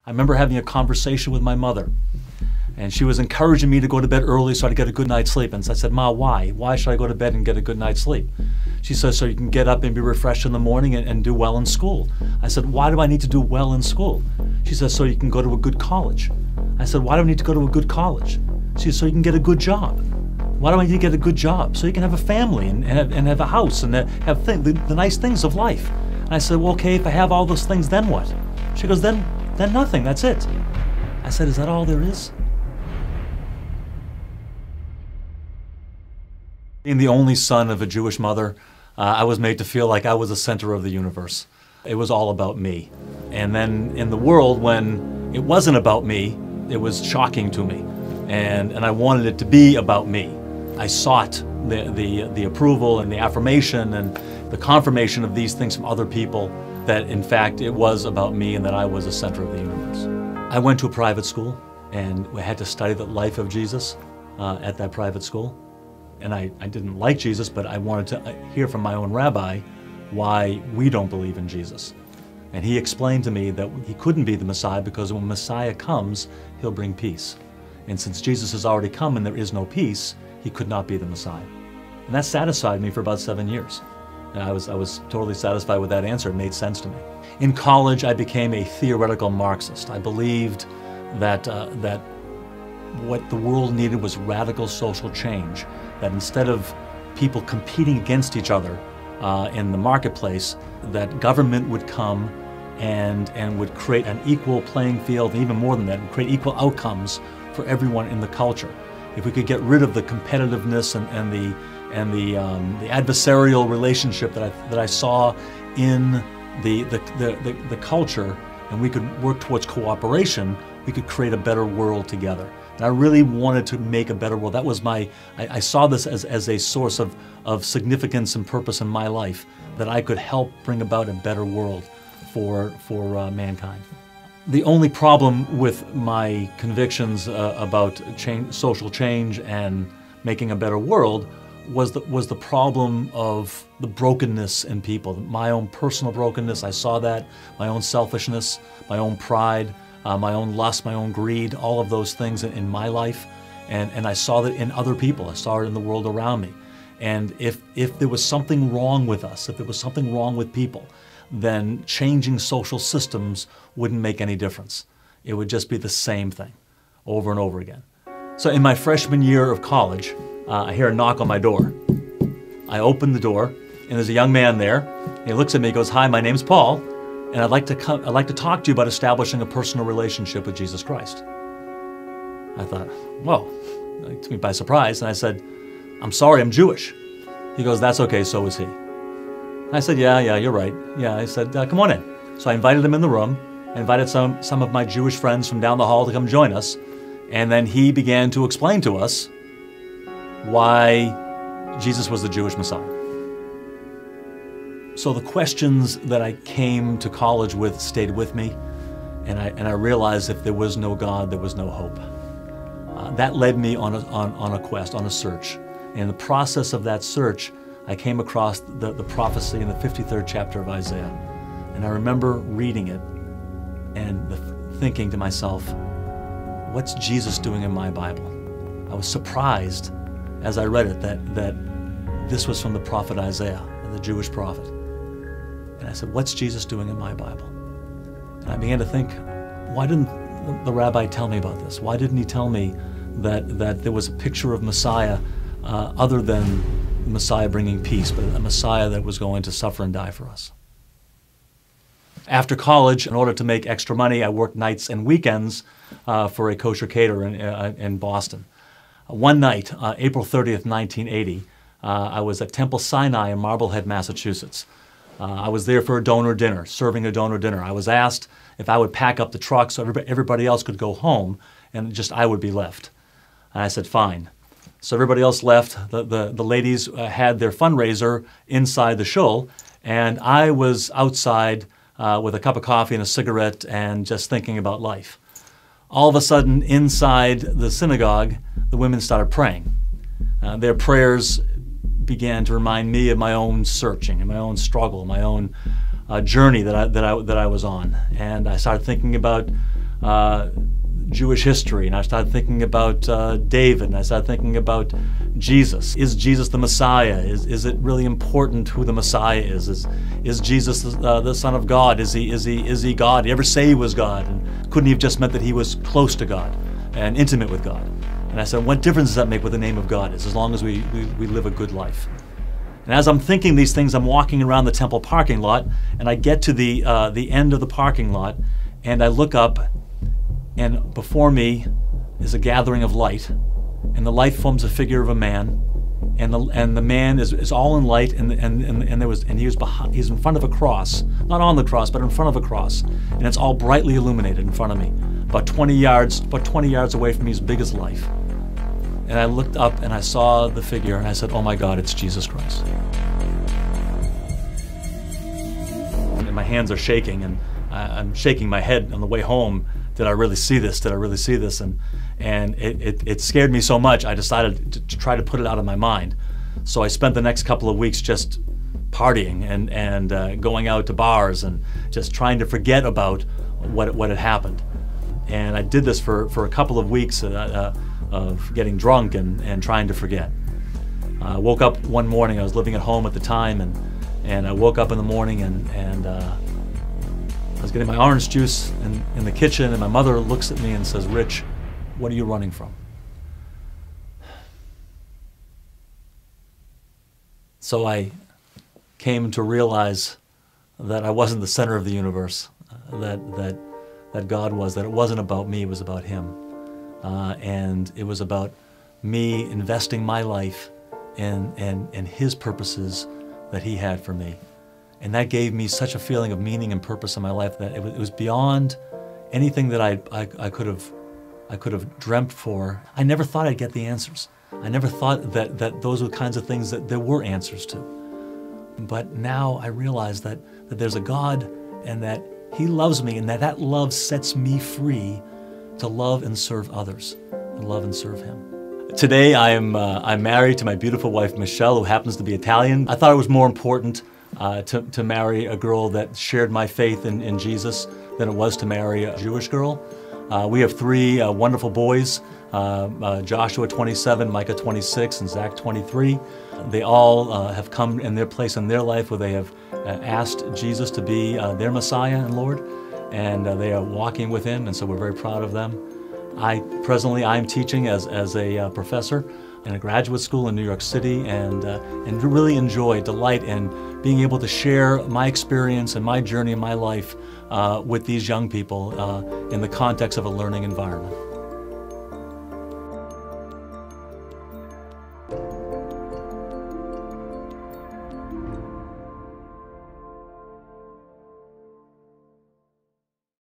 I remember having a conversation with my mother, and she was encouraging me to go to bed early so I'd get a good night's sleep. And so I said, Ma, why? Why should I go to bed and get a good night's sleep? She says, so you can get up and be refreshed in the morning and do well in school. I said, why do I need to do well in school? She says, so you can go to a good college. I said, why do I need to go to a good college? She said, so you can get a good job. Why do I need to get a good job? So you can have a family and have a house and have the nice things of life. And I said, well, okay, if I have all those things, then what? She goes, then nothing, that's it. I said, is that all there is? Being the only son of a Jewish mother, I was made to feel like I was the center of the universe. It was all about me. And then in the world, when it wasn't about me, it was shocking to me. And I wanted it to be about me. I sought the approval and the affirmation and the confirmation of these things from other people, that in fact it was about me and that I was the center of the universe. I went to a private school and we had to study the life of Jesus at that private school. And I didn't like Jesus, but I wanted to hear from my own rabbi why we don't believe in Jesus. And he explained to me that he couldn't be the Messiah because when Messiah comes, he'll bring peace. And since Jesus has already come and there is no peace, he could not be the Messiah. And that satisfied me for about 7 years. And I was totally satisfied with that answer. It made sense to me. In college, I became a theoretical Marxist. I believed that what the world needed was radical social change. That instead of people competing against each other in the marketplace, that government would come and would create an equal playing field, and even more than that, create equal outcomes for everyone in the culture. If we could get rid of the competitiveness and the adversarial relationship that I saw in the culture, and we could work towards cooperation, we could create a better world together. And I really wanted to make a better world. That was I saw this as a source of significance and purpose in my life, that I could help bring about a better world for mankind. The only problem with my convictions about social change and making a better world was the problem of the brokenness in people. My own personal brokenness, I saw that, my own selfishness, my own pride, my own lust, my own greed, all of those things in my life. And I saw that in other people. I saw it in the world around me. And if there was something wrong with us, if there was something wrong with people, then changing social systems wouldn't make any difference. It would just be the same thing over and over again. So in my freshman year of college, I hear a knock on my door. I open the door, and there's a young man there. He looks at me and goes, "Hi, my name's Paul, and I'd like to talk to you about establishing a personal relationship with Jesus Christ." I thought, whoa, it took me by surprise, and I said, "I'm sorry, I'm Jewish." He goes, "That's okay, so is he." I said, yeah, you're right. Yeah, I said, come on in. So I invited him in the room. I invited some of my Jewish friends from down the hall to come join us. And then he began to explain to us why Jesus was the Jewish Messiah. So the questions that I came to college with stayed with me. And I realized if there was no God, there was no hope. That led me on a quest, on a search. And in the process of that search, I came across the prophecy in the 53rd chapter of Isaiah. And I remember reading it and thinking to myself, what's Jesus doing in my Bible? I was surprised as I read it that this was from the prophet Isaiah, the Jewish prophet. And I said, what's Jesus doing in my Bible? And I began to think, why didn't the rabbi tell me about this? Why didn't he tell me that there was a picture of Messiah other than Messiah bringing peace, but a Messiah that was going to suffer and die for us? After college, in order to make extra money, I worked nights and weekends for a kosher caterer in Boston. One night, April 30th, 1980, I was at Temple Sinai in Marblehead, Massachusetts. I was there for a donor dinner, serving a donor dinner. I was asked if I would pack up the truck so everybody else could go home and just I would be left. And I said, fine. So everybody else left. The ladies had their fundraiser inside the shul, and I was outside with a cup of coffee and a cigarette and just thinking about life. All of a sudden, inside the synagogue, the women started praying. Their prayers began to remind me of my own searching and my own struggle, my own journey that I was on. And I started thinking about Jewish history, and I started thinking about David, and I started thinking about Jesus. Is Jesus the Messiah? Is it really important who the Messiah is? Is Jesus the Son of God? Is he God? Did he ever say he was God? And couldn't he have just meant that he was close to God and intimate with God? And I said, what difference does that make what the name of God is, as long as we live a good life? And as I'm thinking these things, I'm walking around the temple parking lot, and I get to the end of the parking lot, and I look up, and before me is a gathering of light, and the light forms a figure of a man, and the man is all in light, and he's in front of a cross, not on the cross, but in front of a cross, and it's all brightly illuminated in front of me, about 20 yards away from me, as big as life. And I looked up and I saw the figure, and I said, "Oh my God, it's Jesus Christ." And my hands are shaking, and I'm shaking my head on the way home. Did I really see this? Did I really see this? And it scared me so much, I decided to try to put it out of my mind. So I spent the next couple of weeks just partying and going out to bars and just trying to forget about what had happened. And I did this for a couple of weeks of getting drunk and trying to forget. I woke up one morning, I was living at home at the time, and I woke up in the morning and I was getting my orange juice in the kitchen, and my mother looks at me and says, "Rich, what are you running from?" So I came to realize that I wasn't the center of the universe, that God was, that it wasn't about me, it was about Him. And it was about me investing my life in His purposes that He had for me. And that gave me such a feeling of meaning and purpose in my life that it was beyond anything that I could have dreamt for. I never thought I'd get the answers. I never thought that those were the kinds of things that there were answers to. But now I realize that there's a God, and that He loves me, and that love sets me free to love and serve others, and love and serve Him. Today I'm married to my beautiful wife Michelle, who happens to be Italian. I thought it was more important to marry a girl that shared my faith in Jesus than it was to marry a Jewish girl. We have three wonderful boys, Joshua 27, Micah 26, and Zach 23. They all have come in their place in their life where they have asked Jesus to be their Messiah and Lord, and they are walking with Him, and so we're very proud of them. Presently I'm teaching as a professor in a graduate school in New York City, and really delight in being able to share my experience and my journey in my life with these young people in the context of a learning environment.